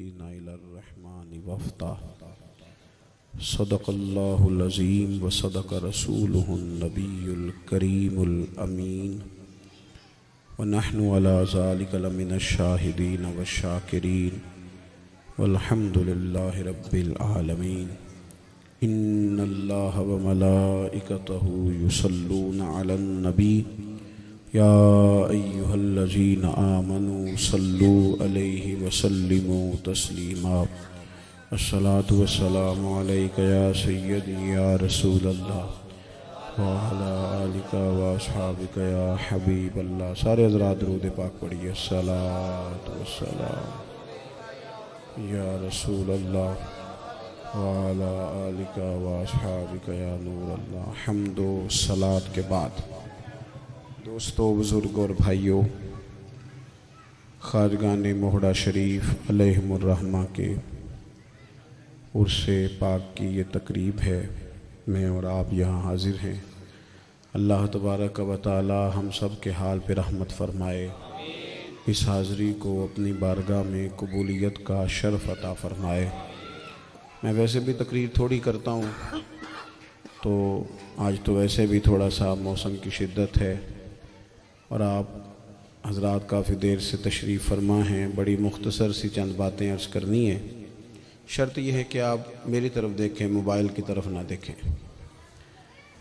المتقین إلى الرحمن وفدا صدق اللہ العظیم وصدق رسولہ النبی الکریم الامین ونحن على ذلك لمن الشاہدین والشاکرین والحمد للہ رب العالمین ان اللہ وملائکتہ یصلون علی النبی یا ایہا الذین آمنوا صلوا علیہ وسلموا تسلیما الصلاۃ والسلام علیک یا سیدی یا رسول اللہ وعلی آلک واصحابک یا حبیب اللہ۔ سارے حضرات درود پاک پڑھیے۔ الصلاۃ والسلام یا رسول اللہ وعلی آلک واصحابک یا نور اللہ۔ حمد و صلاۃ کے بعد دوستو، بزرگ اور بھائیوں، خواجگان موہڑا شریف علیہم الرحمہ کے عرس پاک کی یہ تقریب ہے۔ میں اور آپ یہاں حاضر ہیں۔ اللہ تبارک و تعالی ہم سب کے حال پہ رحمت فرمائے، اس حاضری کو اپنی بارگاہ میں قبولیت کا شرف عطا فرمائے۔ میں ویسے بھی تقریر تھوڑی کرتا ہوں، تو آج تو ویسے بھی تھوڑا سا موسم کی شدت ہے اور آپ حضرات کافی دیر سے تشریف فرما ہیں۔ بڑی مختصر سی چند باتیں عرض کرنی ہیں۔ شرط یہ ہے کہ آپ میری طرف دیکھیں، موبائل کی طرف نہ دیکھیں،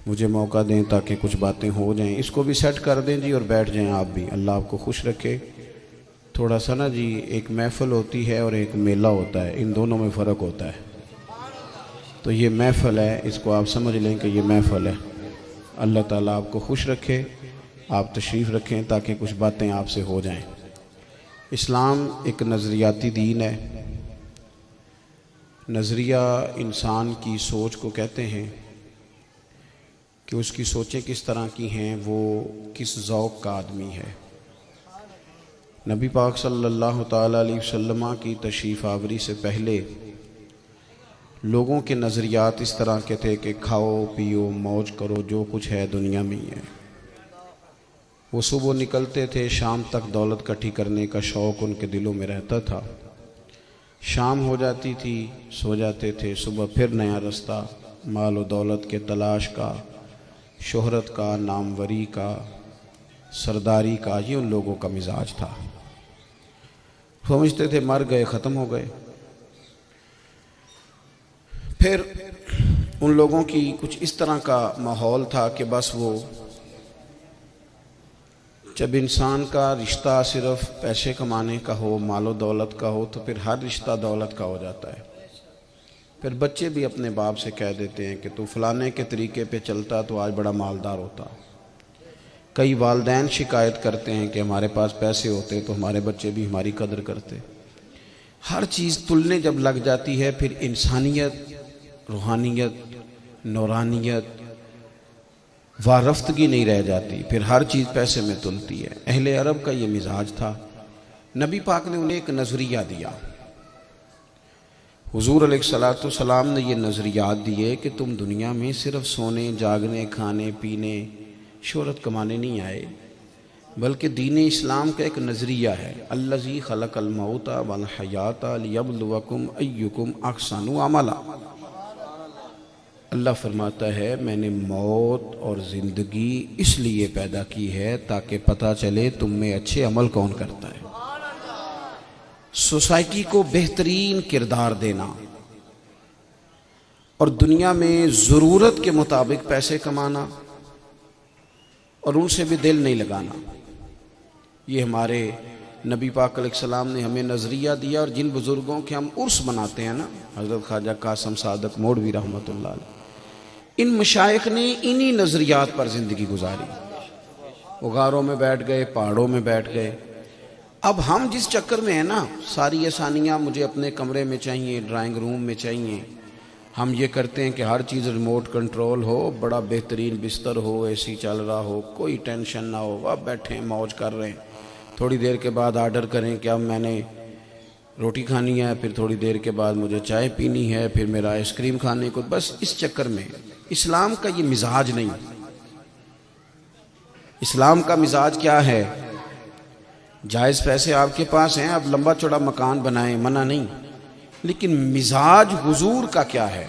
مجھے موقع دیں تاکہ کچھ باتیں ہو جائیں۔ اس کو بھی سیٹ کر دیں جی اور بیٹھ جائیں آپ بھی۔ اللہ آپ کو خوش رکھے۔ تھوڑا سا نا جی، ایک محفل ہوتی ہے اور ایک میلہ ہوتا ہے، ان دونوں میں فرق ہوتا ہے۔ تو یہ محفل ہے، اس کو آپ سمجھ لیں کہ یہ محفل ہے۔ اللہ تعالیٰ آپ کو خوش رکھے، آپ تشریف رکھیں تاکہ کچھ باتیں آپ سے ہو جائیں۔ اسلام ایک نظریاتی دین ہے۔ نظریہ انسان کی سوچ کو کہتے ہیں کہ اس کی سوچیں کس طرح کی ہیں، وہ کس ذوق کا آدمی ہے۔ نبی پاک صلی اللہ تعالیٰ علیہ وسلم کی تشریف آوری سے پہلے لوگوں کے نظریات اس طرح کے تھے کہ کھاؤ پیو موج کرو، جو کچھ ہے دنیا میں ہی ہے۔ وہ صبح نکلتے تھے، شام تک دولت اکٹھی کرنے کا شوق ان کے دلوں میں رہتا تھا۔ شام ہو جاتی تھی، سو جاتے تھے، صبح پھر نیا رستہ، مال و دولت کے تلاش کا، شہرت کا، ناموری کا، سرداری کا۔ یہ ان لوگوں کا مزاج تھا۔ سمجھتے تھے مر گئے، ختم ہو گئے۔ پھر ان لوگوں کی کچھ اس طرح کا ماحول تھا کہ بس وہ جب انسان کا رشتہ صرف پیسے کمانے کا ہو، مال و دولت کا ہو، تو پھر ہر رشتہ دولت کا ہو جاتا ہے۔ پھر بچے بھی اپنے باپ سے کہہ دیتے ہیں کہ تو فلانے کے طریقے پہ چلتا تو آج بڑا مالدار ہوتا۔ کئی والدین شکایت کرتے ہیں کہ ہمارے پاس پیسے ہوتے تو ہمارے بچے بھی ہماری قدر کرتے۔ ہر چیز تلنے جب لگ جاتی ہے، پھر انسانیت، روحانیت، نورانیت، وارفتگی نہیں رہ جاتی، پھر ہر چیز پیسے میں تلتی ہے۔ اہل عرب کا یہ مزاج تھا۔ نبی پاک نے انہیں ایک نظریہ دیا۔ حضور علیہ الصلوۃ والسلام نے یہ نظریات دیے کہ تم دنیا میں صرف سونے، جاگنے، کھانے، پینے، شہرت کمانے نہیں آئے، بلکہ دین اسلام کا ایک نظریہ ہے۔ الذی خلق الموت والحیات لیبلوکم ایکم احسن عملا۔ اللہ فرماتا ہے میں نے موت اور زندگی اس لیے پیدا کی ہے تاکہ پتہ چلے تم میں اچھے عمل کون کرتا ہے۔ سوسائٹی کو بہترین کردار دینا اور دنیا میں ضرورت کے مطابق پیسے کمانا اور ان سے بھی دل نہیں لگانا، یہ ہمارے نبی پاک علیہ السلام نے ہمیں نظریہ دیا۔ اور جن بزرگوں کے ہم عرس مناتے ہیں نا، حضرت خواجہ قاسم صادق موڑوی رحمۃ اللہ علیہ، ان مشائخ نے انہی نظریات پر زندگی گزاری۔ وہ غاروں میں بیٹھ گئے، پہاڑوں میں بیٹھ گئے۔ اب ہم جس چکر میں ہیں نا، ساری آسانیاں مجھے اپنے کمرے میں چاہیے، ڈرائنگ روم میں چاہیے۔ ہم یہ کرتے ہیں کہ ہر چیز ریموٹ کنٹرول ہو، بڑا بہترین بستر ہو، اے سی چل رہا ہو، کوئی ٹینشن نہ ہو، اب بیٹھیں موج کر رہے ہیں۔ تھوڑی دیر کے بعد آرڈر کریں کہ اب میں نے روٹی کھانی ہے، پھر تھوڑی دیر کے بعد مجھے چائے پینی ہے، پھر میرا آئس کریم کھانے کو، بس اس چکر میں۔ اسلام کا یہ مزاج نہیں۔ اسلام کا مزاج کیا ہے؟ جائز پیسے آپ کے پاس ہیں، آپ لمبا چوڑا مکان بنائیں، منع نہیں، لیکن مزاج حضور کا کیا ہے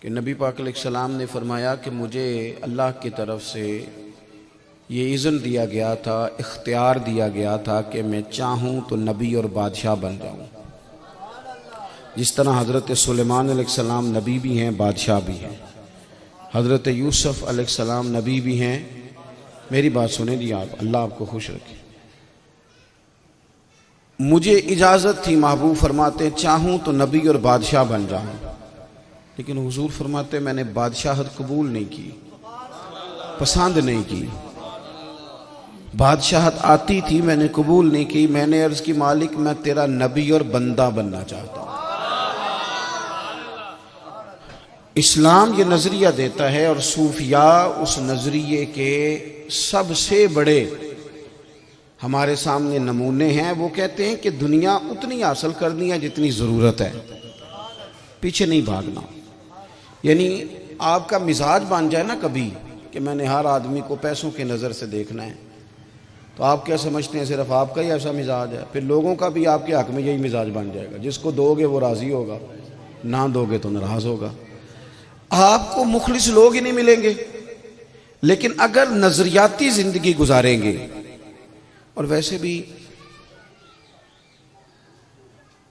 کہ نبی پاک علیہ السلام نے فرمایا کہ مجھے اللہ کی طرف سے یہ اذن دیا گیا تھا، اختیار دیا گیا تھا کہ میں چاہوں تو نبی اور بادشاہ بن جاؤں۔ جس طرح حضرت سلیمان علیہ السلام نبی بھی ہیں، بادشاہ بھی ہیں، حضرت یوسف علیہ السلام نبی بھی ہیں۔ میری بات سنیں جی آپ، اللہ آپ کو خوش رکھے۔ مجھے اجازت تھی، محبوب فرماتے ہیں چاہوں تو نبی اور بادشاہ بن جاؤں، لیکن حضور فرماتے میں نے بادشاہت قبول نہیں کی، پسند نہیں کی۔ بادشاہت آتی تھی، میں نے قبول نہیں کی۔ میں نے عرض کی مالک میں تیرا نبی اور بندہ بننا چاہتا ہوں۔ اسلام یہ نظریہ دیتا ہے، اور صوفیاء اس نظریے کے سب سے بڑے ہمارے سامنے نمونے ہیں۔ وہ کہتے ہیں کہ دنیا اتنی حاصل کرنی ہے جتنی ضرورت ہے، پیچھے نہیں بھاگنا۔ یعنی آپ کا مزاج بن جائے نا کبھی کہ میں نے ہر آدمی کو پیسوں کی نظر سے دیکھنا ہے، تو آپ کیا سمجھتے ہیں صرف آپ کا ہی ایسا مزاج ہے؟ پھر لوگوں کا بھی آپ کے حق میں یہی مزاج بن جائے گا، جس کو دو گے وہ راضی ہوگا، نہ دو گے تو ناراض ہوگا۔ آپ کو مخلص لوگ ہی نہیں ملیں گے۔ لیکن اگر نظریاتی زندگی گزاریں گے، اور ویسے بھی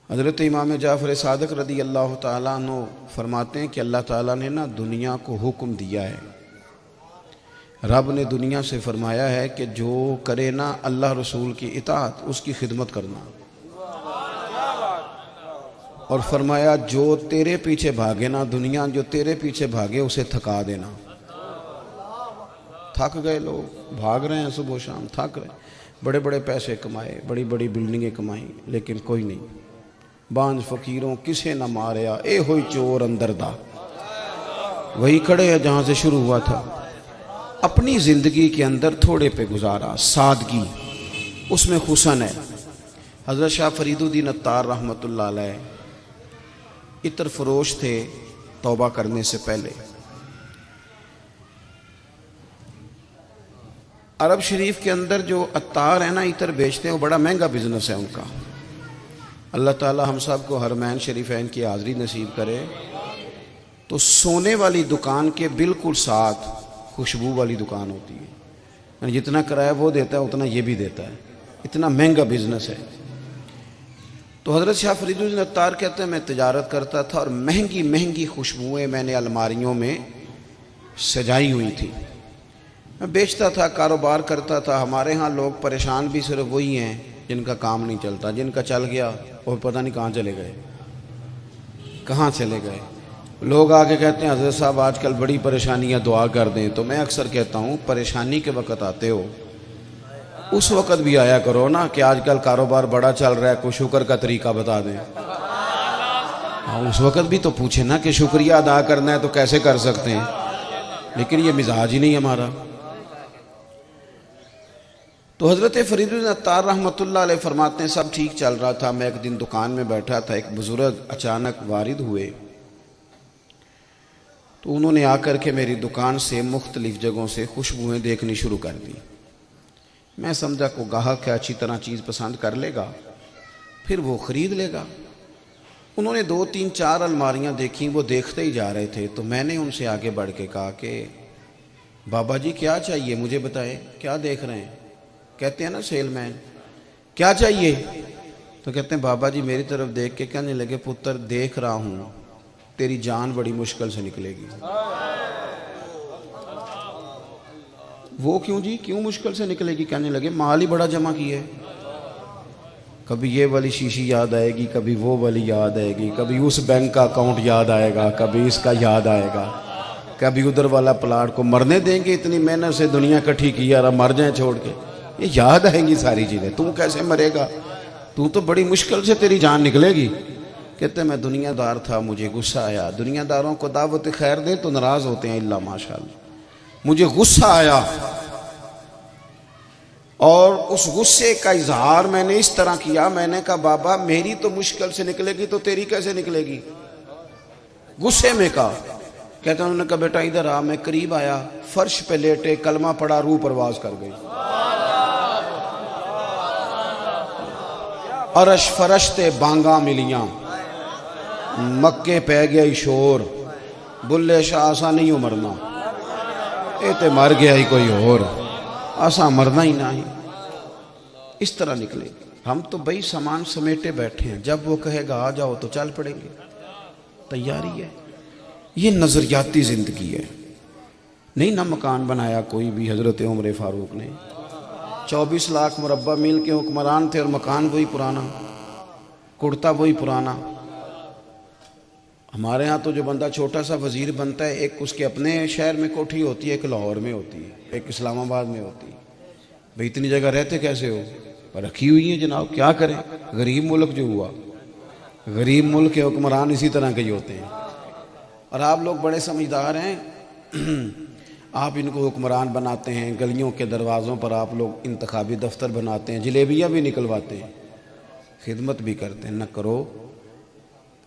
حضرت امام جعفر صادق رضی اللہ تعالیٰ عنہ فرماتے ہیں کہ اللہ تعالیٰ نے نا دنیا کو حکم دیا ہے، رب نے دنیا سے فرمایا ہے کہ جو کرے نا اللہ رسول کی اطاعت، اس کی خدمت کرنا، اور فرمایا جو تیرے پیچھے بھاگے نا، دنیا جو تیرے پیچھے بھاگے اسے تھکا دینا۔ تھک گئے لوگ، بھاگ رہے ہیں صبح و شام، تھک رہے ہیں، بڑے بڑے پیسے کمائے، بڑی بڑی بلڈنگیں کمائیں، لیکن کوئی نہیں۔ بانج فقیروں کسے نہ ماریا، اے ہوئی چور اندر دا، وہی کھڑے ہیں جہاں سے شروع ہوا تھا۔ اپنی زندگی کے اندر تھوڑے پہ گزارا، سادگی، اس میں حسن ہے۔ حضرت شاہ فرید الدین عطار رحمۃ اللہ علیہ عطر فروش تھے توبہ کرنے سے پہلے۔ عرب شریف کے اندر جو عطار ہیں نا عطر بیچتے ہیں، وہ بڑا مہنگا بزنس ہے ان کا۔ اللہ تعالی ہم سب کو حرمین شریفین کی حاضری نصیب کرے۔ تو سونے والی دکان کے بالکل ساتھ خوشبو والی دکان ہوتی ہے، یعنی جتنا کرایہ وہ دیتا ہے اتنا یہ بھی دیتا ہے، اتنا مہنگا بزنس ہے۔ تو حضرت شاہ فرید الدین عطار کہتے ہیں میں تجارت کرتا تھا، اور مہنگی مہنگی خوشبوئیں میں نے الماریوں میں سجائی ہوئی تھی، میں بیچتا تھا، کاروبار کرتا تھا۔ ہمارے ہاں لوگ پریشان بھی صرف وہی ہیں جن کا کام نہیں چلتا، جن کا چل گیا اور پتہ نہیں کہاں چلے گئے، کہاں چلے گئے۔ لوگ آگے کہتے ہیں حضرت صاحب آج کل بڑی پریشانیاں، دعا کر دیں۔ تو میں اکثر کہتا ہوں پریشانی کے وقت آتے ہو اس وقت بھی آیا کرو نا کہ آج کل کاروبار بڑا چل رہا ہے، کوئی شکر کا طریقہ بتا دیں۔ اس وقت بھی تو پوچھیں نا کہ شکریہ ادا کرنا ہے تو کیسے کر سکتے ہیں، لیکن یہ مزاج ہی نہیں ہمارا۔ تو حضرت فرید الدین عطار رحمۃ اللہ علیہ فرماتے ہیں سب ٹھیک چل رہا تھا، میں ایک دن دکان میں بیٹھا تھا، ایک بزرگ اچانک وارد ہوئے، تو انہوں نے آ کر کے میری دکان سے مختلف جگہوں سے خوشبوئیں دیکھنی شروع کر دی۔ میں سمجھا کو گاہک ہے، اچھی طرح چیز پسند کر لے گا، پھر وہ خرید لے گا۔ انہوں نے 2 3 4 الماریاں دیکھیں، وہ دیکھتے ہی جا رہے تھے۔ تو میں نے ان سے آگے بڑھ کے کہا کہ بابا جی کیا چاہیے مجھے بتائیں، کیا دیکھ رہے ہیں؟ کہتے ہیں نا سیل مین، کیا چاہیے؟ تو کہتے ہیں بابا جی میری طرف دیکھ کے کہنے لگے پتر دیکھ رہا ہوں تیری جان بڑی مشکل سے نکلے گی۔ وہ کیوں جی، کیوں مشکل سے نکلے گی؟ کہنے لگے مال ہی بڑا جمع کیے، کبھی یہ والی شیشی یاد آئے گی، کبھی وہ والی یاد آئے گی، کبھی اس بینک کا اکاؤنٹ یاد آئے گا، کبھی اس کا یاد آئے گا، کبھی ادھر والا پلاٹ کو مرنے دیں گے، اتنی محنت سے دنیا کٹھی کی یار مر جائیں چھوڑ کے، یہ یاد آئیں گی ساری چیزیں، تو کیسے مرے گا، تو بڑی مشکل سے تیری جان نکلے گی۔ کہتے ہیں میں دنیا دار تھا، مجھے غصہ آیا۔ دنیا داروں کو دعوت خیر دے تو ناراض ہوتے ہیں اللہ ماشاءاللہ۔ مجھے غصہ آیا اور اس غصے کا اظہار میں نے اس طرح کیا، میں نے کہا بابا میری تو مشکل سے نکلے گی تو تیری کیسے نکلے گی؟ غصے میں کہا۔ کہتے ہیں انہوں نے کہا بیٹا ادھر آ۔ میں قریب آیا، فرش پہ لیٹے کلمہ پڑھا، روح پرواز کر گئی۔ عرش فرشتے بانگا ملیاں مکے پہ گیا شور بلے شاہ آسا نہیں ہو مرنا اے تے مر گیا ہی کوئی اور آسا مرنا ہی نہ ہی اس طرح نکلے ہم تو بھائی سامان سمیٹے بیٹھے ہیں جب وہ کہے گا آ جاؤ تو چل پڑیں گے تیاری ہے یہ نظریاتی زندگی ہے نہیں نہ مکان بنایا کوئی بھی حضرت عمر فاروق نے 24 لاکھ مربع میل کے حکمران تھے اور مکان وہی پرانا کرتا وہی پرانا ہمارے ہاں تو جو بندہ چھوٹا سا وزیر بنتا ہے ایک اس کے اپنے شہر میں کوٹھی ہوتی ہے ایک لاہور میں ہوتی ہے ایک اسلام آباد میں ہوتی ہے بھئی اتنی جگہ رہتے کیسے ہو پر رکھی ہوئی ہیں جناب کیا کریں غریب ملک جو ہوا غریب ملک کے حکمران اسی طرح کے ہی ہوتے ہیں اور آپ لوگ بڑے سمجھدار ہیں آپ ان کو حکمران بناتے ہیں گلیوں کے دروازوں پر آپ لوگ انتخابی دفتر بناتے ہیں جلیبیاں بھی نکلواتے ہیں خدمت بھی کرتے ہیں نہ کرو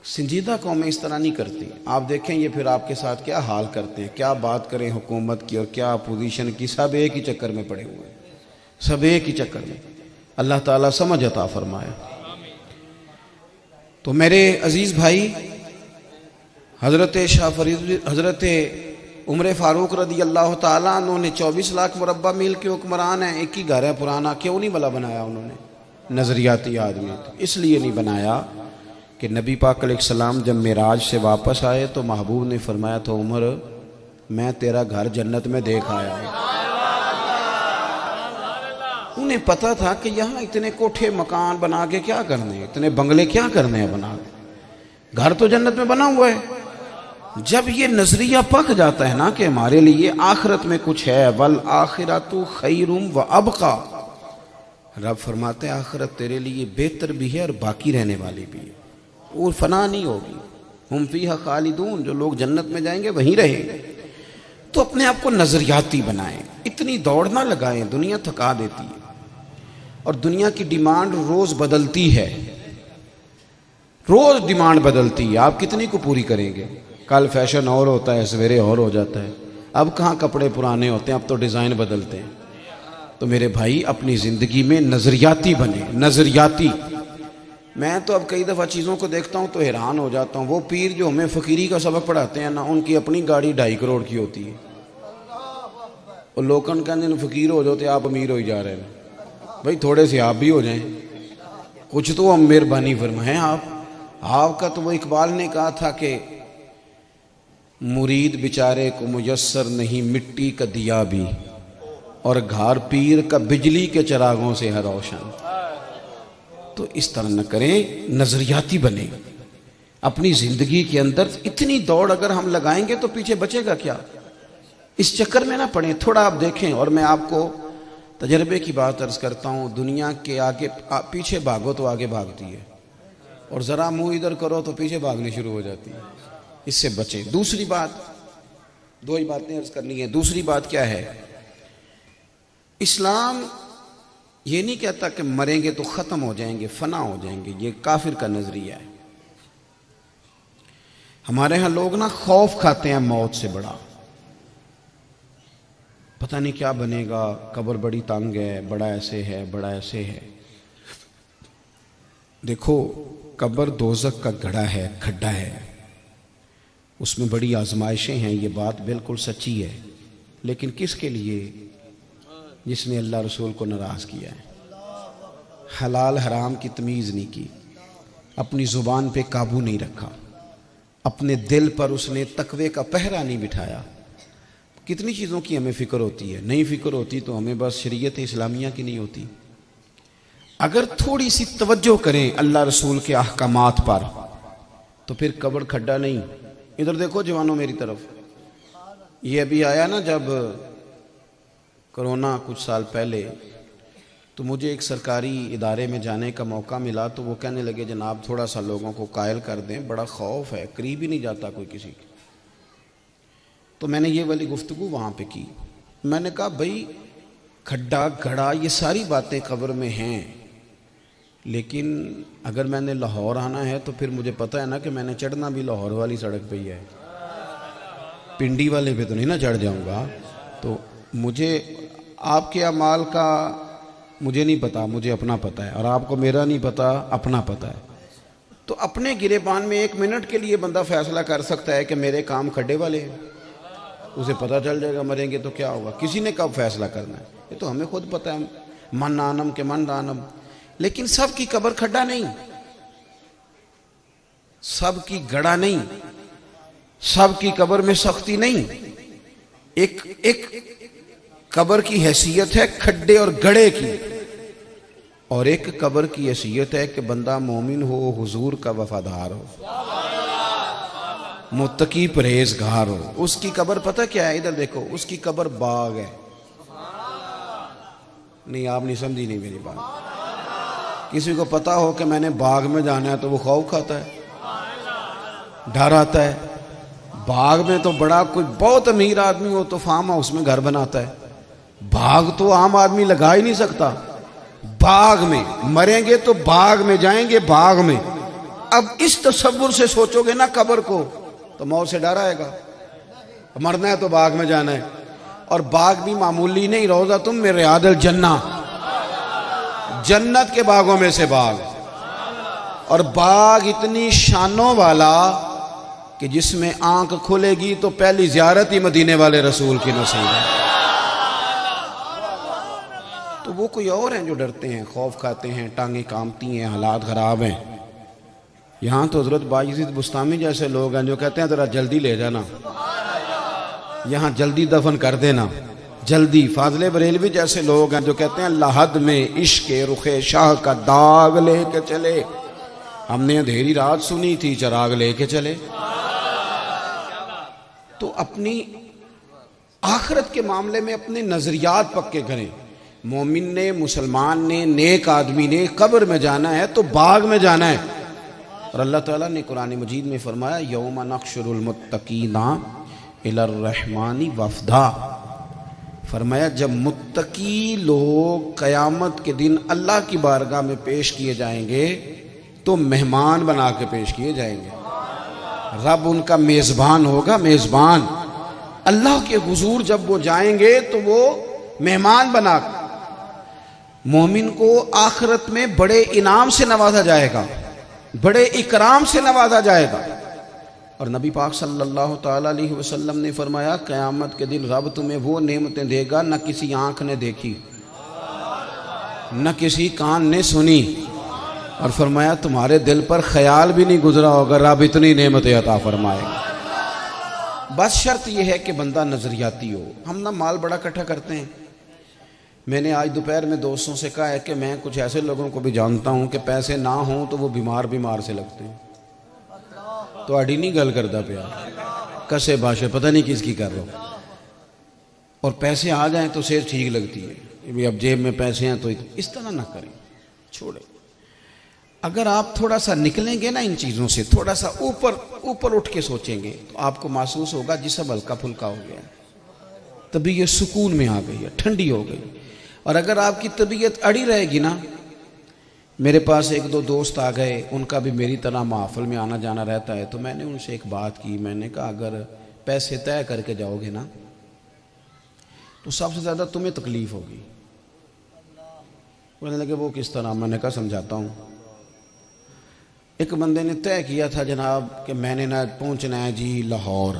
سنجیدہ قومیں اس طرح نہیں کرتی آپ دیکھیں یہ پھر آپ کے ساتھ کیا حال کرتے ہیں کیا بات کریں حکومت کی اور کیا اپوزیشن کی سب ایک ہی چکر میں پڑے ہوئے ہیں سب ایک ہی چکر میں اللہ تعالیٰ سمجھ عطا فرمائے تو میرے عزیز بھائی حضرت عمر فاروق رضی اللہ تعالیٰ عنہ نے 24 لاکھ مربع میل کے حکمران ہیں ایک ہی گھر ہے پرانا کیوں نہیں بلا بنایا انہوں نے نظریاتی آدمی اس لیے نہیں بنایا کہ نبی پاک علیہ السلام جب معراج سے واپس آئے تو محبوب نے فرمایا تھا عمر میں تیرا گھر جنت میں دیکھ آیا ہوں انہیں پتا تھا کہ یہاں اتنے کوٹھے مکان بنا کے کیا کرنے ہیں اتنے بنگلے کیا کرنے ہیں بنا کے گھر تو جنت میں بنا ہوا ہے جب یہ نظریہ پک جاتا ہے نا کہ ہمارے لیے آخرت میں کچھ ہے والآخرۃ خیر وابقی رب فرماتے ہیں آخرت تیرے لیے بہتر بھی ہے اور باقی رہنے والی بھی ہے اور فنا نہیں ہوگی ہم فیہا خالدون جو لوگ جنت میں جائیں گے وہیں رہیں گے تو اپنے آپ کو نظریاتی بنائیں اتنی دوڑ نہ لگائیں دنیا تھکا دیتی ہے اور دنیا کی ڈیمانڈ روز بدلتی ہے روز ڈیمانڈ بدلتی ہے آپ کتنی کو پوری کریں گے کل فیشن اور ہوتا ہے سویرے اور ہو جاتا ہے اب کہاں کپڑے پرانے ہوتے ہیں اب تو ڈیزائن بدلتے ہیں تو میرے بھائی اپنی زندگی میں نظریاتی بنے نظریاتی میں تو اب کئی دفعہ چیزوں کو دیکھتا ہوں تو حیران ہو جاتا ہوں وہ پیر جو ہمیں فقیری کا سبق پڑھاتے ہیں نا ان کی اپنی گاڑی 2.5 کروڑ کی ہوتی ہے اور لوگوں کہتے ہیں فقیر ہو جاتے آپ امیر ہو جا رہے ہیں بھائی تھوڑے سے آپ بھی ہو جائیں کچھ تو ہم مہربانی فرمائیں آپ کا تو وہ اقبال نے کہا تھا کہ مرید بیچارے کو میسر نہیں مٹی کا دیا بھی اور گھر پیر کا بجلی کے چراغوں سے ہے روشن تو اس طرح نہ کریں نظریاتی بنے اپنی زندگی کے اندر اتنی دوڑ اگر ہم لگائیں گے تو پیچھے بچے گا کیا اس چکر میں نہ پڑیں تھوڑا آپ دیکھیں اور میں آپ کو تجربے کی بات عرض کرتا ہوں دنیا کے آگے پیچھے بھاگو تو آگے بھاگتی ہے اور ذرا منہ ادھر کرو تو پیچھے بھاگنی شروع ہو جاتی ہے اس سے بچیں دوسری بات 2 ہی باتیں عرض کرنی ہے دوسری بات کیا ہے اسلام یہ نہیں کہتا کہ مریں گے تو ختم ہو جائیں گے فنا ہو جائیں گے یہ کافر کا نظریہ ہے ہمارے ہاں لوگ نا خوف کھاتے ہیں موت سے بڑا پتہ نہیں کیا بنے گا قبر بڑی تنگ ہے بڑا ایسے ہے بڑا ایسے ہے دیکھو قبر دوزخ کا گڑھا ہے کھڈا ہے اس میں بڑی آزمائشیں ہیں یہ بات بالکل سچی ہے لیکن کس کے لیے جس نے اللہ رسول کو ناراض کیا ہے حلال حرام کی تمیز نہیں کی اپنی زبان پہ قابو نہیں رکھا اپنے دل پر اس نے تقوی کا پہرا نہیں بٹھایا کتنی چیزوں کی ہمیں فکر ہوتی ہے نہیں فکر ہوتی تو ہمیں بس شریعت اسلامیہ کی نہیں ہوتی اگر تھوڑی سی توجہ کریں اللہ رسول کے احکامات پر تو پھر قبر کھڈا نہیں ادھر دیکھو جوانوں میری طرف یہ ابھی آیا نا جب کرونا کچھ سال پہلے تو مجھے ایک سرکاری ادارے میں جانے کا موقع ملا تو وہ کہنے لگے جناب تھوڑا سا لوگوں کو قائل کر دیں بڑا خوف ہے قریب ہی نہیں جاتا کوئی کسی کی تو میں نے یہ والی گفتگو وہاں پہ کی میں نے کہا بھائی کھڈا گھڑا یہ ساری باتیں قبر میں ہیں لیکن اگر میں نے لاہور آنا ہے تو پھر مجھے پتہ ہے نا کہ میں نے چڑھنا بھی لاہور والی سڑک پہ ہی ہے پنڈی والے پہ تو نہیں نا چڑھ جاؤں گا تو مجھے آپ کے اعمال کا مجھے نہیں پتا، مجھے اپنا پتا ہے، اور آپ کو میرا نہیں پتا، اپنا پتا ہے۔ تو اپنے گریبان میں 1 منٹ کے لیے بندہ فیصلہ کر سکتا ہے کہ میرے کام کھڈے والے ہیں، اسے پتہ چل جائے گا مریں گے تو کیا ہوگا۔ کسی نے کب فیصلہ کرنا ہے، یہ تو ہمیں خود پتہ ہے، من آنم کے من دانم۔ لیکن سب کی قبر کھڈا نہیں، سب کی گڑا نہیں، سب کی قبر میں سختی نہیں۔ ایک قبر کی حیثیت ہے کھڈے اور گڑے کی، اور ایک قبر کی حیثیت ہے کہ بندہ مومن ہو، حضور کا وفادار ہو، متقی پرہیزگار ہو۔ اس کی قبر پتہ کیا ہے؟ ادھر دیکھو، اس کی قبر باغ ہے۔ نہیں، آپ نہیں سمجھی نہیں میری بات۔ کسی کو پتا ہو کہ میں نے باغ میں جانا ہے تو وہ خوف کھاتا ہے، ڈر آتا ہے۔ باغ میں تو بڑا کوئی بہت امیر آدمی ہو تو فارم ہاؤس میں گھر بناتا ہے، باغ تو عام آدمی لگا ہی نہیں سکتا۔ باغ میں مریں گے تو باغ میں جائیں گے، باغ میں۔ اب اس تصور سے سوچو گے نا قبر کو تو موت سے ڈر آئے گا۔ مرنا ہے تو باغ میں جانا ہے، اور باغ بھی معمولی نہیں، روضہ تم میں ریاض الجنہ، جنت کے باغوں میں سے باغ، اور باغ اتنی شانوں والا کہ جس میں آنکھ کھلے گی تو پہلی زیارت ہی مدینے والے رسول کی نصیب ہے۔ تو وہ کوئی اور ہیں جو ڈرتے ہیں، خوف کھاتے ہیں، ٹانگیں کامتی ہیں، حالات خراب ہیں۔ یہاں تو حضرت بایزید بستامی جیسے لوگ ہیں جو کہتے ہیں ذرا جلدی لے جانا، یہاں جلدی دفن کر دینا، جلدی۔ فاضل بریلوی جیسے لوگ ہیں جو کہتے ہیں لحد میں عشق رخ شاہ کا داغ لے کے چلے، ہم نے اندھیری رات سنی تھی چراغ لے کے چلے۔ تو اپنی آخرت کے معاملے میں اپنے نظریات پکے کریں۔ مومن نے، مسلمان نے، نیک آدمی نے قبر میں جانا ہے تو باغ میں جانا ہے۔ اور اللہ تعالیٰ نے قرآن مجید میں فرمایا یوم نحشر المتقین الی الرحمن وفدا، فرمایا جب متقی لوگ قیامت کے دن اللہ کی بارگاہ میں پیش کیے جائیں گے تو مہمان بنا کے پیش کیے جائیں گے۔ رب ان کا میزبان ہوگا، میزبان۔ اللہ کے حضور جب وہ جائیں گے تو وہ مہمان بنا کے، مومن کو آخرت میں بڑے انعام سے نوازا جائے گا، بڑے اکرام سے نوازا جائے گا۔ اور نبی پاک صلی اللہ تعالیٰ علیہ وسلم نے فرمایا قیامت کے دن رب تمہیں وہ نعمتیں دے گا نہ کسی آنکھ نے دیکھی، نہ کسی کان نے سنی، اور فرمایا تمہارے دل پر خیال بھی نہیں گزرا ہوگا رب اتنی نعمتیں عطا فرمائے گا۔ بس شرط یہ ہے کہ بندہ نظریاتی ہو۔ ہم نہ مال بڑا اکٹھا کرتے ہیں۔ میں نے آج دوپہر میں دوستوں سے کہا ہے کہ میں کچھ ایسے لوگوں کو بھی جانتا ہوں کہ پیسے نہ ہوں تو وہ بیمار سے لگتے ہیں۔ تو اڈی نہیں گل کرتا پیا، کسے باشے پتہ نہیں کس کی کر رہا ہوں، اور پیسے آ جائیں تو صحت ٹھیک لگتی ہے، اب جیب میں پیسے ہیں تو اس طرح نہ کریں، چھوڑیں۔ اگر آپ تھوڑا سا نکلیں گے نا ان چیزوں سے، تھوڑا سا اوپر اٹھ کے سوچیں گے تو آپ کو محسوس ہوگا جسم ہلکا پھلکا ہو گیا، طبیعت سکون میں آ گئی ہے، ٹھنڈی ہو گئی۔ اور اگر آپ کی طبیعت اڑی رہے گی نا، میرے پاس 1-2 دوست آ گئے، ان کا بھی میری طرح محفل میں آنا جانا رہتا ہے، تو میں نے ان سے ایک بات کی، میں نے کہا اگر پیسے طے کر کے جاؤ گے نا تو سب سے زیادہ تمہیں تکلیف ہوگی۔ کہنے لگے وہ کس طرح؟ میں نے کہا سمجھاتا ہوں۔ ایک بندے نے طے کیا تھا جناب کہ میں نے نہ پہنچنا ہے جی لاہور،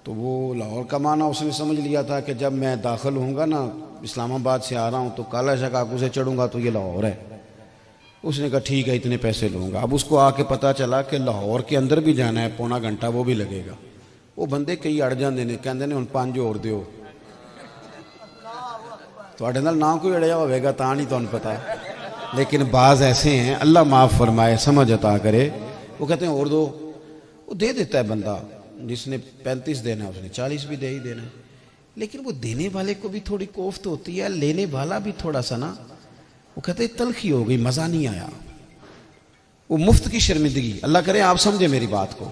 تو وہ لاہور کا معنی اس نے سمجھ لیا تھا کہ جب میں داخل ہوں گا نا، اسلام آباد سے آ رہا ہوں تو کالا شکاکو سے چڑھوں گا تو یہ لاہور ہے۔ اس نے کہا ٹھیک ہے اتنے پیسے لوں گا۔ اب اس کو آ کے پتہ چلا کہ لاہور کے اندر بھی جانا ہے، پونا گھنٹہ وہ بھی لگے گا۔ وہ بندے کئی اڑ جاندے نے، کہندے نے ہن 5 اور دیو، تواڈے نال نہ کوئی اڑیا ہوے گا تاں نہیں تانوں پتہ، لیکن بعض ایسے ہیں اللہ معاف فرمائے، سمجھ عطا کرے، وہ کہتے ہیں اور دو، وہ دے دیتا ہے بندہ، جس نے 35 دینا ہے اس نے 40 بھی دے ہی دینا ہے۔ لیکن وہ دینے والے کو بھی تھوڑی کوفت ہوتی ہے، لینے والا بھی تھوڑا سا نا، وہ کہتے ہیں تلخی ہو گئی، مزہ نہیں آیا، وہ مفت کی شرمندگی۔ اللہ کرے آپ سمجھے میری بات کو۔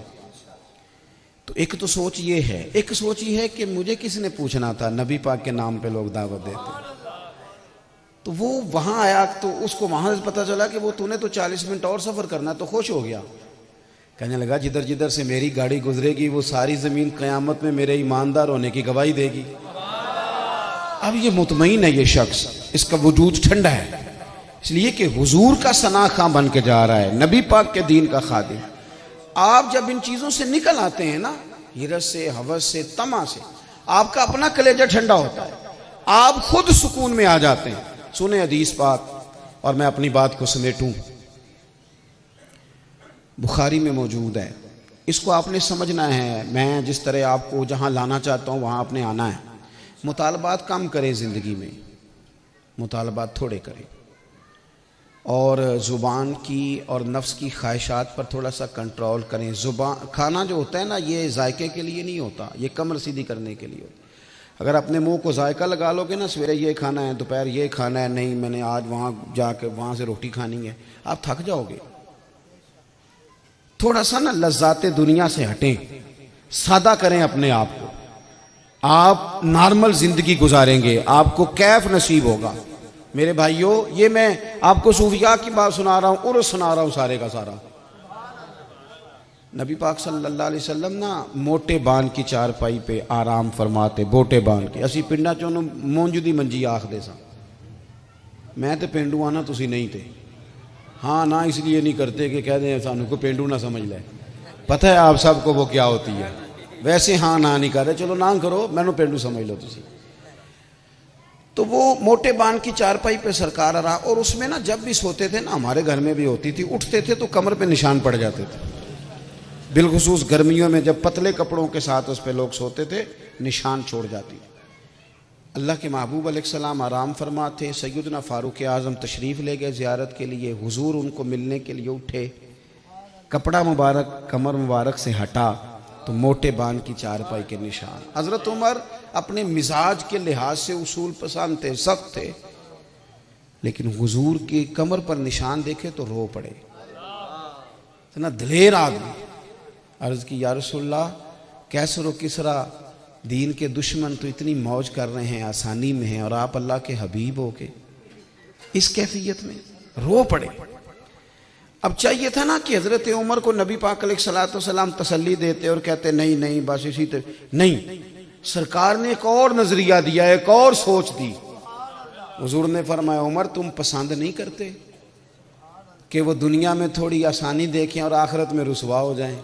تو ایک تو سوچ یہ ہے، ایک سوچ یہ ہے کہ مجھے کس نے پوچھنا تھا، نبی پاک کے نام پہ لوگ دعوت دیتے ہیں۔ تو وہ وہاں آیا تو اس کو وہاں سے پتہ چلا کہ وہ تو نے تو 40 منٹ اور سفر کرنا، تو خوش ہو گیا، کہنے لگا جدھر جدھر سے میری گاڑی گزرے گی وہ ساری زمین قیامت میں میرے ایماندار ہونے کی گواہی دے گی۔ اب یہ مطمئن ہے یہ شخص اس کا وجود ٹھنڈا ہے، اس لیے کہ حضور کا ثنا خواں بن کے جا رہا ہے، نبی پاک کے دین کا خادم۔ آپ جب ان چیزوں سے نکل آتے ہیں نا، ہرس سے، ہوس سے، طمع سے، آپ کا اپنا کلیجہ ٹھنڈا ہوتا ہے، آپ خود سکون میں آ جاتے ہیں۔ سنیں حدیث پاک، اور میں اپنی بات کو سمیٹوں، بخاری میں موجود ہے، اس کو آپ نے سمجھنا ہے۔ میں جس طرح آپ کو جہاں لانا چاہتا ہوں وہاں آپ نے آنا ہے۔ مطالبات کم کریں زندگی میں، مطالبات تھوڑے کریں، اور زبان کی اور نفس کی خواہشات پر تھوڑا سا کنٹرول کریں۔ زبان کھانا جو ہوتا ہے نا، یہ ذائقے کے لیے نہیں ہوتا، یہ کم رسیدی کرنے کے لیے ہوتا ہے۔ اگر اپنے منہ کو ذائقہ لگا لو گے نا، سویرے یہ کھانا ہے، دوپہر یہ کھانا ہے، نہیں میں نے آج وہاں جا کے وہاں سے روٹی کھانی ہے، آپ تھک جاؤ گے۔ تھوڑا سا نا لذات دنیا سے ہٹیں، سادہ کریں اپنے آپ کو، آپ نارمل زندگی گزاریں گے، آپ کو کیف نصیب ہوگا۔ میرے بھائیوں، یہ میں آپ کو صوفیاء کی بات سنا رہا ہوں، عرس سنا رہا ہوں سارے کا سارا۔ نبی پاک صلی اللہ علیہ وسلم نا موٹے بان کی چارپائی پہ آرام فرماتے، بوٹے بان کے۔ اسی پنڈا چوں مونج دی منجی آخ دے سا، میں تے پینڈو آنا تسی نہیں تے۔ ہاں نہ اس لیے نہیں کرتے کہ کہہ دیں سانو کو پینڈو نہ سمجھ لے، پتہ ہے آپ سب کو وہ کیا ہوتی ہے، ویسے ہاں نہ نہیں کر رہے، چلو نہ کرو، میں نو پینڈو سمجھ لو تسی۔ تو وہ موٹے بان کی چارپائی پہ سرکار رہا، اور اس میں نا جب بھی سوتے تھے نا، ہمارے گھر میں بھی ہوتی تھی، اٹھتے تھے تو کمر پہ نشان پڑ جاتے تھے، بالخصوص گرمیوں میں جب پتلے کپڑوں کے ساتھ اس پہ لوگ سوتے تھے، نشان چھوڑ جاتی۔ اللہ کے محبوب علیہ السلام آرام فرما تھے، سیدنا فاروق اعظم تشریف لے گئے زیارت کے لیے، حضور ان کو ملنے کے لیے اٹھے، کپڑا مبارک کمر مبارک سے ہٹا تو موٹے بان کی چارپائی کے نشان۔ حضرت عمر اپنے مزاج کے لحاظ سے اصول پسند تھے، سخت تھے، لیکن حضور کی کمر پر نشان دیکھے تو رو پڑے، اتنا دلیر آدمی۔ عرض کی یا رسول اللہ، کیسر و کسرا دین کے دشمن تو اتنی موج کر رہے ہیں، آسانی میں ہیں، اور آپ اللہ کے حبیب ہو کے اس کیفیت میں رو پڑے۔ اب چاہیے تھا نا کہ حضرت عمر کو نبی پاک علیہ السلام تسلی دیتے اور کہتے نہیں نہیں بس اسی نہیں، سرکار نے ایک اور نظریہ دیا، ایک اور سوچ دی۔ حضور نے فرمایا عمر تم پسند نہیں کرتے کہ وہ دنیا میں تھوڑی آسانی دیکھیں اور آخرت میں رسوا ہو جائیں،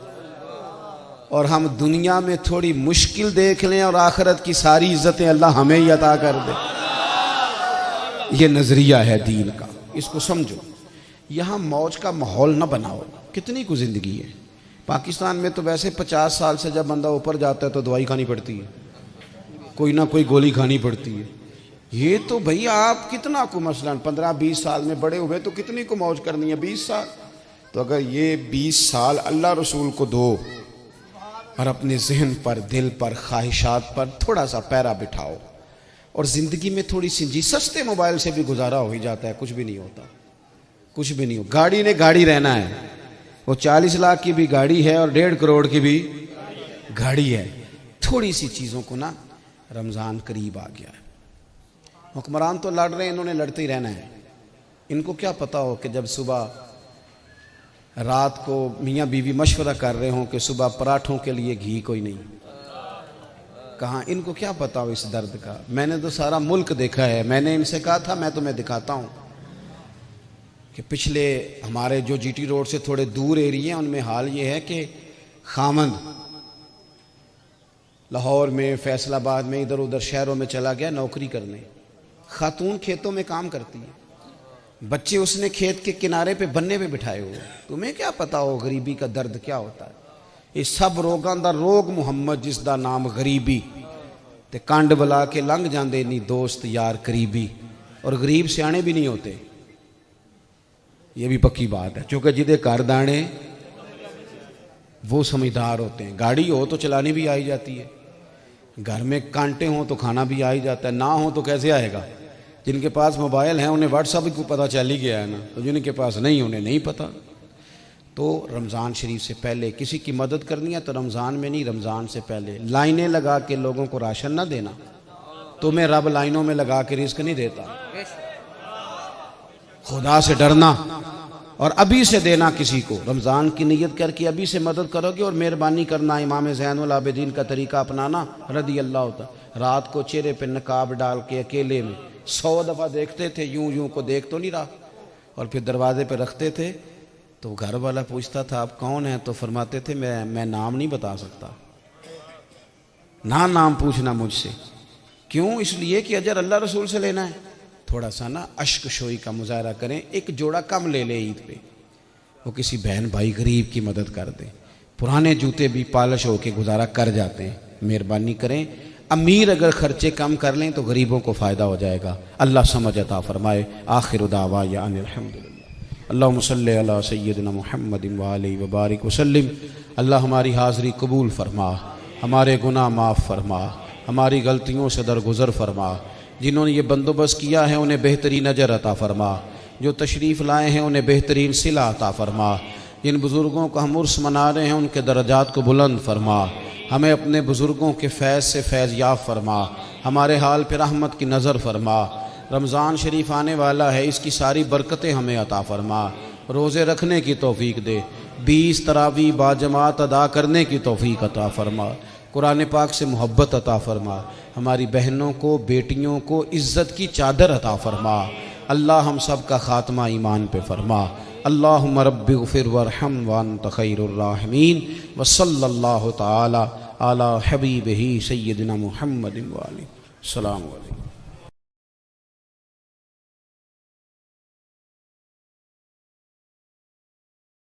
اور ہم دنیا میں تھوڑی مشکل دیکھ لیں اور آخرت کی ساری عزتیں اللہ ہمیں ہی عطا کر دے۔ یہ نظریہ ہے دین کا، اس کو سمجھو۔ یہاں موج کا ماحول نہ بناؤ، کتنی کو زندگی ہے۔ پاکستان میں تو ویسے 50 سال سے جب بندہ اوپر جاتا ہے تو دوائی کھانی پڑتی ہے، کوئی نہ کوئی گولی کھانی پڑتی ہے۔ یہ تو بھئی آپ کتنا کو مثلا 15-20 سال میں بڑے ہوئے تو کتنی کو موج کرنی ہے، 20 سال۔ تو اگر یہ 20 سال اللہ رسول کو دو اور اپنے ذہن پر، دل پر، خواہشات پر تھوڑا سا پیرا بٹھاؤ، اور زندگی میں تھوڑی سی سستے موبائل سے بھی گزارا ہو ہی جاتا ہے، کچھ بھی نہیں ہوتا، کچھ بھی نہیں ہو۔ گاڑی نے گاڑی رہنا ہے، وہ 40 لاکھ کی بھی گاڑی ہے اور 1.5 کروڑ کی بھی گاڑی ہے۔ تھوڑی سی چیزوں کو نا، رمضان قریب آ گیا ہے، حکمران تو لڑ رہے ہیں، انہوں نے لڑتے ہی رہنا ہے۔ ان کو کیا پتا ہو کہ جب صبح رات کو میاں بیوی مشورہ کر رہے ہوں کہ صبح پراٹھوں کے لیے گھی کوئی نہیں، کہاں ان کو کیا پتا ہو اس درد کا۔ میں نے تو سارا ملک دیکھا ہے، میں نے ان سے کہا تھا میں تمہیں دکھاتا ہوں کہ پچھلے ہمارے جو جی ٹی روڈ سے تھوڑے دور ایریے ہیں ان میں حال یہ ہے کہ خامند لاہور میں، فیصل آباد میں، ادھر ادھر شہروں میں چلا گیا نوکری کرنے، خاتون کھیتوں میں کام کرتی ہے، بچے اس نے کھیت کے کنارے پہ بننے پہ بٹھائے ہوئے، تمہیں کیا پتا ہو غریبی کا درد کیا ہوتا ہے۔ یہ سب روگاں دا روگ محمد جس دا نام غریبی، تے کانڈ بلا کے لنگ جاندے نہیں دوست یار قریبی، اور غریب سیانے بھی نہیں ہوتے، یہ بھی پکی بات ہے، چونکہ جدے کار دانے وہ سمجھدار ہوتے ہیں۔ گاڑی ہو تو چلانی بھی آئی جاتی ہے، گھر میں کانٹے ہوں تو کھانا بھی آ ہی جاتا ہے، نہ ہوں تو کیسے آئے گا۔ جن کے پاس موبائل ہیں انہیں واٹس ایپ کو پتہ چل ہی گیا ہے نا، تو جن کے پاس نہیں انہیں نہیں پتہ۔ تو رمضان شریف سے پہلے کسی کی مدد کرنی ہے تو رمضان میں نہیں، رمضان سے پہلے لائنیں لگا کے لوگوں کو راشن نہ دینا، تمہیں رب لائنوں میں لگا کے رزق نہیں دیتا، خدا سے ڈرنا اور ابھی سے دینا کسی کو، رمضان کی نیت کر کے ابھی سے مدد کرو گے، اور مہربانی کرنا، امام زین العابدین کا طریقہ اپنانا رضی اللہ عنہ، رات کو چہرے پہ نقاب ڈال کے اکیلے میں 100 دفعہ دیکھتے تھے، یوں یوں کو دیکھ تو نہیں رہا، اور پھر دروازے پہ رکھتے تھے تو گھر والا پوچھتا تھا آپ کون ہیں، تو فرماتے تھے میں نام نہیں بتا سکتا، نام پوچھنا مجھ سے۔ کیوں؟ اس لیے کہ اجر اللہ رسول سے لینا ہے۔ تھوڑا سا نا اشک شوئی کا مظاہرہ کریں، ایک جوڑا کم لے لے عید پہ، وہ کسی بہن بھائی غریب کی مدد کر دیں، پرانے جوتے بھی پالش ہو کے گزارا کر جاتے ہیں، مہربانی کریں۔ امیر اگر خرچے کم کر لیں تو غریبوں کو فائدہ ہو جائے گا۔ اللہ سمجھ عطا فرمائے۔ آخر دعوانا ان الحمدللہ۔ اللہم صلی علی سیدنا محمد وآلہ وبارک وسلم۔ اللہ ہماری حاضری قبول فرما، ہمارے گناہ معاف فرما، ہماری غلطیوں سے درگزر فرما۔ جنہوں نے یہ بندوبست کیا ہے انہیں بہترین اجر عطا فرما، جو تشریف لائے ہیں انہیں بہترین صلہ عطا فرما۔ جن بزرگوں کو ہم عرس منا رہے ہیں ان کے درجات کو بلند فرما، ہمیں اپنے بزرگوں کے فیض سے فیض یاب فرما، ہمارے حال پہ رحمت کی نظر فرما۔ رمضان شریف آنے والا ہے، اس کی ساری برکتیں ہمیں عطا فرما، روزے رکھنے کی توفیق دے، 20 تراویح باجماعت ادا کرنے کی توفیق عطا فرما، قرآن پاک سے محبت عطا فرما، ہماری بہنوں کو بیٹیوں کو عزت کی چادر عطا فرما۔ اللہ ہم سب کا خاتمہ ایمان پہ فرما۔ اللہم رب اغفر وارحم وانت خیر الراحمین، وصلی اللہ تعالی علی حبیبہ سیدنا محمد وآلہ۔ السلام علیکم۔